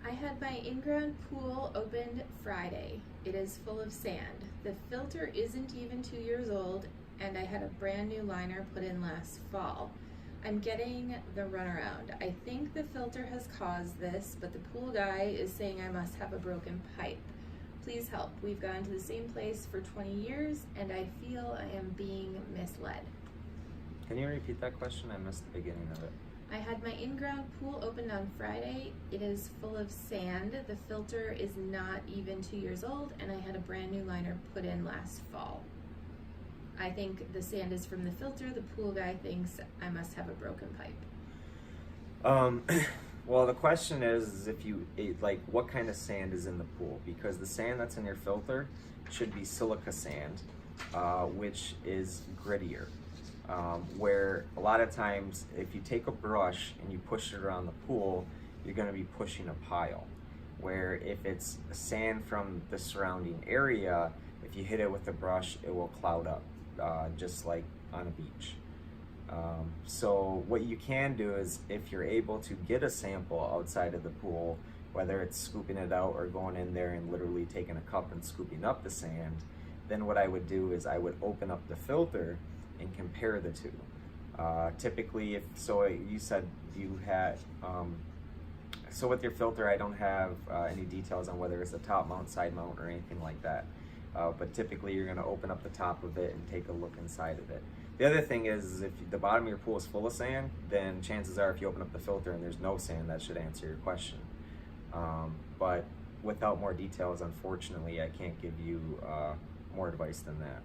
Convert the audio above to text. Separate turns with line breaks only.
I had my Inground pool opened Friday. It is full of sand. The filter isn't even 2 years old, and I had a brand new liner put in last fall. I'm getting the runaround. I think the filter has caused this, but the pool guy is saying I must have a broken pipe. Please help. We've gone to the same place for 20 years, and I feel I am being misled.
Can you repeat that question? I missed the beginning of it.
I had my in-ground pool opened on Friday. It is full of sand. The filter is not even 2 years old, and I had a brand new liner put in last fall. I think the sand is from the filter. The pool guy thinks I must have a broken pipe.
Well, the question is if you like what kind of sand is in the pool, because the sand that's in your filter should be silica sand, which is grittier. Where a lot of times if you take a brush and you push it around the pool, you're going to be pushing a pile. Where if it's sand from the surrounding area, if you hit it with a brush, it will cloud up, just like on a beach. So what you can do is, if you're able to get a sample outside of the pool, whether it's scooping it out or going in there and literally taking a cup and scooping up the sand, then what I would do is I would open up the filter and compare the two. Typically, you said you had, so with your filter, I don't have any details on whether it's a top mount, side mount, or anything like that. But typically you're gonna open up the top of it and take a look inside of it. The other thing is if the bottom of your pool is full of sand, then chances are if you open up the filter and there's no sand, that should answer your question. But without more details, unfortunately, I can't give you more advice than that.